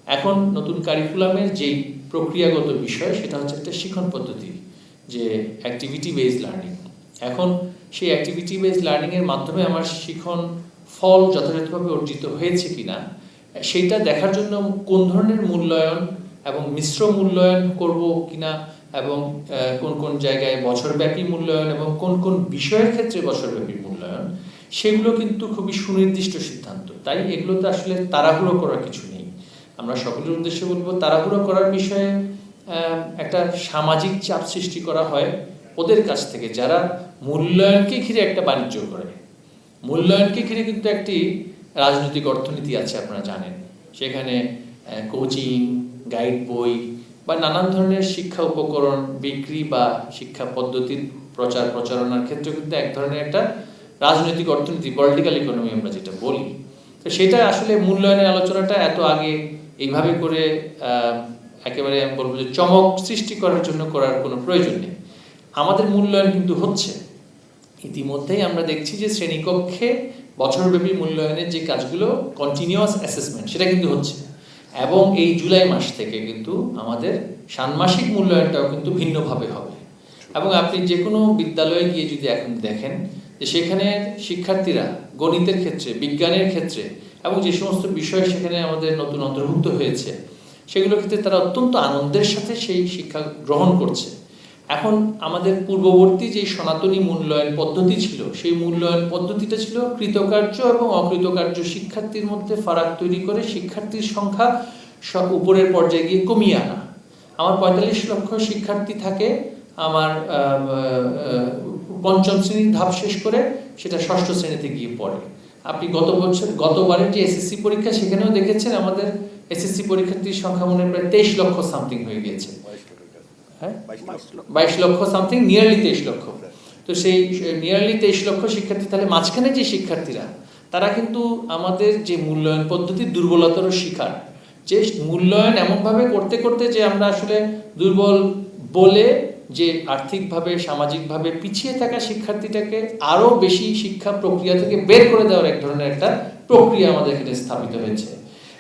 এখন নতুন কারিকুলামের যেই প্রক্রিয়াগত বিষয় সেটা হচ্ছে একটা শিক্ষণ পদ্ধতি, যে অ্যাক্টিভিটি বেসড লার্নিং। এখন সেই অ্যাক্টিভিটি বেসড লার্নিংয়ের মাধ্যমে আমার শিখন ফল যথাযথভাবে অর্জিত হয়েছে কিনা সেইটা দেখার জন্য কোন ধরনের মূল্যায়ন এবং মিশ্র মূল্যায়ন করব কিনা, এবং কোন কোন জায়গায় বছরব্যাপী মূল্যায়ন এবং কোন কোন বিষয়ের ক্ষেত্রে বছরব্যাপী মূল্যায়ন, সেগুলো কিন্তু খুবই সুনির্দিষ্ট সিদ্ধান্ত। তাই এগুলোতে আসলে তাড়াহুড়ো করার কিছু নেই। আমরা সকলের উদ্দেশ্যে বলবো, তাড়াহুড়ো করার বিষয়ে একটা সামাজিক চাপ সৃষ্টি করা হয় ওদের কাছ থেকে যারা মূল্যায়নকে ঘিরে একটা বাণিজ্য করে। মূল্যায়নকে ঘিরে কিন্তু একটি রাজনৈতিক অর্থনীতি আছে, আপনারা জানেন। সেখানে কোচিং, গাইড বই বা নানান ধরনের শিক্ষা উপকরণ বিক্রি বা শিক্ষা পদ্ধতির প্রচার প্রচারণার ক্ষেত্রে কিন্তু এক ধরনের একটা রাজনৈতিক অর্থনীতি, পলিটিক্যাল ইকোনমি আমরা যেটা বলি। তো সেটা আসলে মূল্যায়নের আলোচনাটা এত আগে এইভাবে করে একেবারে আমি বলবো যে চমক সৃষ্টি করার জন্য করার কোনো প্রয়োজন নেই। আমাদের মূল্যায়ন কিন্তু হচ্ছে, ইতিমধ্যেই আমরা দেখছি যে শ্রেণীকক্ষে বছরব্যাপী মূল্যায়নের যে কাজগুলো, কন্টিনিউয়াস অ্যাসেসমেন্ট, সেটা কিন্তু হচ্ছে। এবং এই জুলাই মাস থেকে কিন্তু আমাদের ষান্মাসিক মূল্যায়নটাও কিন্তু ভিন্নভাবে হবে। এবং আপনি যে কোনো বিদ্যালয়ে গিয়ে যদি এখন দেখেন যে সেখানে শিক্ষার্থীরা গণিতের ক্ষেত্রে, বিজ্ঞানের ক্ষেত্রে এবং যে সমস্ত বিষয় সেখানে আমাদের নতুন অন্তর্ভুক্ত হয়েছে, সেগুলোর ক্ষেত্রে তারা অত্যন্ত আনন্দের সাথে সেই শিক্ষা গ্রহণ করছে। এখন আমাদের পূর্ববর্তী যে সনাতনী মূল্যায়ন পদ্ধতি ছিল, সেই মূল্যায়ন পদ্ধতিটা ছিল কৃতকার্য এবং অকৃতকার্য শিক্ষার্থীর মধ্যে ফারাক তৈরি করে শিক্ষার্থীর সংখ্যা সব উপরের পর্যায়ে গিয়ে কমিয়ে আনা। আমার ৪৫ লক্ষ শিক্ষার্থী থাকে, আমার পঞ্চম শ্রেণীর ধাপ শেষ করে সেটা ষষ্ঠ শ্রেণীতে গিয়ে পড়ে। আপনি গতবারের যে এসএসসি পরীক্ষা, সেখানেও দেখেছেন আমাদের এসএসসি পরীক্ষার্থীর সংখ্যা মনে প্রায় ২৩ লক্ষ সামথিং হয়ে গিয়েছে। ২২ লক্ষ সামথিং, নিয়ারলি ২৩ লক্ষ। তো সেই নিয়ারলি ২৩ লক্ষ শিক্ষার্থী, তাহলে মাঝখানে যে শিক্ষার্থীরা, তারা কিন্তু আমাদের যে মূল্যায়ন পদ্ধতির দুর্বলতারও শিকার। যে মূল্যায়ন এমনভাবে করতে করতে যে আমরা আসলে দুর্বল বলে যে আর্থিকভাবে সামাজিকভাবে পিছিয়ে থাকা শিক্ষার্থীটাকে আরো বেশি শিক্ষা প্রক্রিয়া থেকে বের করে দেওয়ার এক ধরনের একটা প্রক্রিয়া আমাদের এখানে স্থাপিত হয়েছে।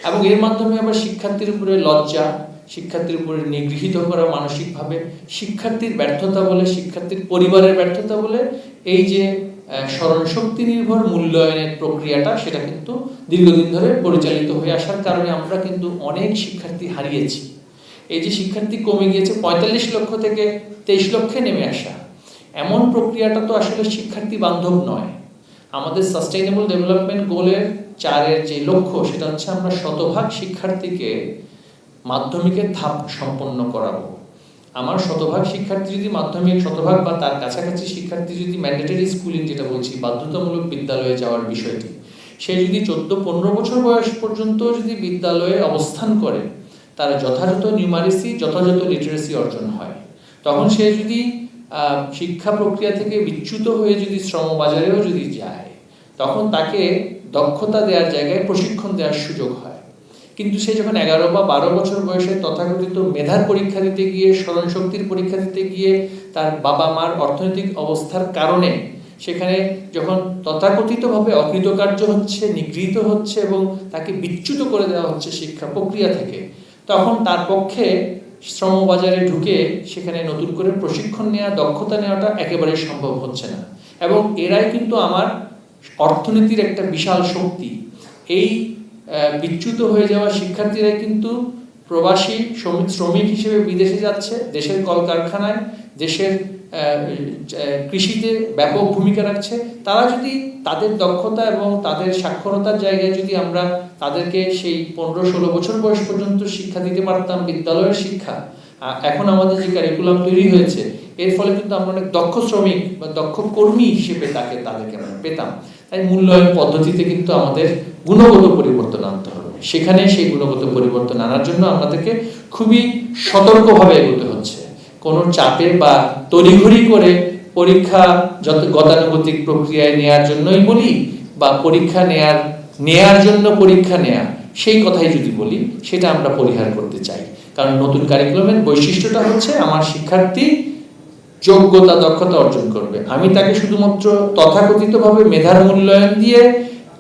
এবং এর মাধ্যমে আবার শিক্ষার্থীর উপরে লজ্জা, শিক্ষার্থীর উপরে নিগৃহীত করা মানসিকভাবে, শিক্ষার্থীর ব্যর্থতা বলে, শিক্ষার্থীর পরিবারের ব্যর্থতা বলে এই যে স্মরণশক্তি নির্ভর মূল্যায়নের প্রক্রিয়াটা, সেটা কিন্তু দীর্ঘদিন ধরে পরিচালিত হয়ে আসার কারণে আমরা কিন্তু অনেক শিক্ষার্থী হারিয়েছি। এই যে শিক্ষার্থী কমে গিয়েছে ৪৫ লক্ষ থেকে ২৩ লক্ষে নেমে আসা, এমন প্রক্রিয়াটা তো আসলে শিক্ষার্থী বান্ধব নয়। আমাদের সাস্টেইনেবল ডেভেলপমেন্ট গোলের ৪-এর যে লক্ষ্য, সেটা হচ্ছে আমরা ১০০% শিক্ষার্থীকে মাধ্যমিকের ধাপ সম্পন্ন করাবো। আমার ১০০% শিক্ষার্থী যদি মাধ্যমিক ১০০% বা তার কাছাকাছি শিক্ষার্থী যদি ম্যান্ডেটরি স্কুলিং, যেটা বলছি বাধ্যতামূলক বিদ্যালয়ে যাওয়ার বিষয়টি, সে যদি ১৪-১৫ বছর বয়স পর্যন্ত যদি বিদ্যালয়ে অবস্থান করে, তার যথাযথ নিউমারেসি, যথাযথ লিটারেসি অর্জন হয়, তখন সে যদি শিক্ষা প্রক্রিয়া থেকে বিচ্যুত হয়ে যদি শ্রমবাজারেও যদি যায়, তখন তাকে দক্ষতা দেওয়ার জায়গায় প্রশিক্ষণ দেওয়ার সুযোগ হয়। কিন্তু সে যখন ১১ বা ১২ বছর বয়সে তথাকথিত মেধার পরীক্ষা দিতে গিয়ে, স্মরণশক্তির পরীক্ষা দিতে গিয়ে তার বাবা মার অর্থনৈতিক অবস্থার কারণে সেখানে যখন তথাকথিতভাবে অকৃতকার্য হচ্ছে, নিগৃহীত হচ্ছে এবং তাকে বিচ্যুত করে দেওয়া হচ্ছে শিক্ষা প্রক্রিয়া থেকে, তখন তার পক্ষে শ্রমবাজারে ঢুকে সেখানে নতুন করে প্রশিক্ষণ নেওয়া, দক্ষতা নেওয়াটা একেবারে সম্ভব হচ্ছে না। এবং এরাই কিন্তু আমার অর্থনীতির একটা বিশাল শক্তি। এই বিচ্যুত হয়ে যাওয়া শিক্ষার্থীরাই কিন্তু প্রবাসী শ্রমিক হিসেবে বিদেশে যাচ্ছে, দেশের কলকারখানায়, দেশের কৃষিতে ব্যাপক ভূমিকা রাখছে। তারা যদি তাদের দক্ষতা এবং তাদের সাক্ষরতার জায়গায় যদি আমরা তাদেরকে সেই ১৫-১৬ বছর বয়স পর্যন্ত শিক্ষা দিতে পারতাম, বিদ্যালয়ের শিক্ষা, এখন আমাদের যে কারিকুলাম তৈরি হয়েছে, এর ফলে কিন্তু আমরা অনেক দক্ষ শ্রমিক বা দক্ষ কর্মী হিসেবে তাদেরকে আমরা পেতাম। তাই মূল্যায়ন পদ্ধতিতে কিন্তু আমাদের গুণগত পরিবর্তন আনতে হবে। সেখানে সেই গুণগত পরিবর্তন আনার জন্য আমাদেরকে খুবই সতর্কভাবে এগোতে হচ্ছে। কোনো চাপে বা তড়িঘড়ি করে পরীক্ষা যত গতানুগতিক প্রক্রিয়ায় নেয়ার জন্যই বলি, বা পরীক্ষা নেয়ার জন্য পরীক্ষা নেয়া, সেই কথাই যদি বলি, সেটা আমরা পরিহার করতে চাই। কারণ নতুন কারিকুলামের বৈশিষ্ট্যটা হচ্ছে আমার শিক্ষার্থী যোগ্যতা, দক্ষতা অর্জন করবে। আমি তাকে শুধুমাত্র তথাকথিতভাবে মেধার মূল্যায়ন দিয়ে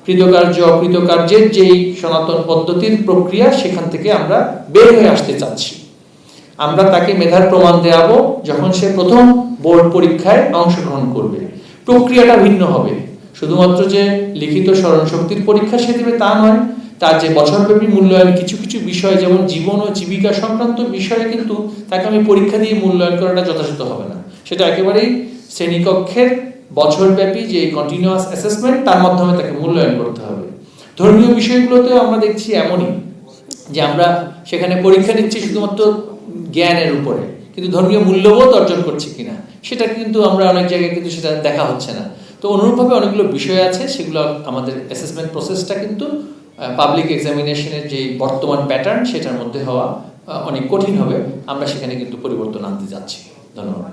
কৃতকার্য অকৃতকার্যের যেই সনাতন পদ্ধতির প্রক্রিয়া, সেখান থেকে আমরা বের হয়ে আসতে চাচ্ছি। আমরা তাকে মেধার প্রমাণ দেওয়াবো যখন সে প্রথম বোর্ড পরীক্ষায় অংশগ্রহণ করবে। প্রক্রিয়াটা ভিন্ন হবে, শুধুমাত্র যে লিখিত স্মরণশক্তির পরীক্ষা সে দেবে তা নয়, তার যে বছরব্যাপী মূল্যায়ন, কিছু কিছু বিষয় যেমন জীবন ও জীবিকা সংক্রান্ত বিষয়ে কিন্তু তাকে আমি পরীক্ষা দিয়ে মূল্যায়ন করাটা যথাযথ হবে না। সেটা একেবারেই শ্রেণীকক্ষের বছরব্যাপী যে কন্টিনিউয়াস অ্যাসেসমেন্ট, তার মাধ্যমে তাকে মূল্যায়ন করতে হবে। ধর্মীয় বিষয়গুলোতেও আমরা দেখছি এমনই, যে আমরা সেখানে পরীক্ষা নিচ্ছি শুধুমাত্র জ্ঞানের উপরে, কিন্তু ধর্মীয় মূল্যবোধ অর্জন করছি কিনা সেটা কিন্তু আমরা অনেক জায়গায় কিন্তু সেটা দেখা হচ্ছে না। তো অনুরূপভাবে অনেকগুলো বিষয় আছে, সেগুলো আমাদের অ্যাসেসমেন্ট প্রসেসটা কিন্তু পাবলিক এক্সামিনেশনের যে বর্তমান প্যাটার্ন সেটার মধ্যে হওয়া অনেক কঠিন হবে। আমরা সেখানে কিন্তু পরিবর্তন আনতে যাচ্ছি। ধন্যবাদ।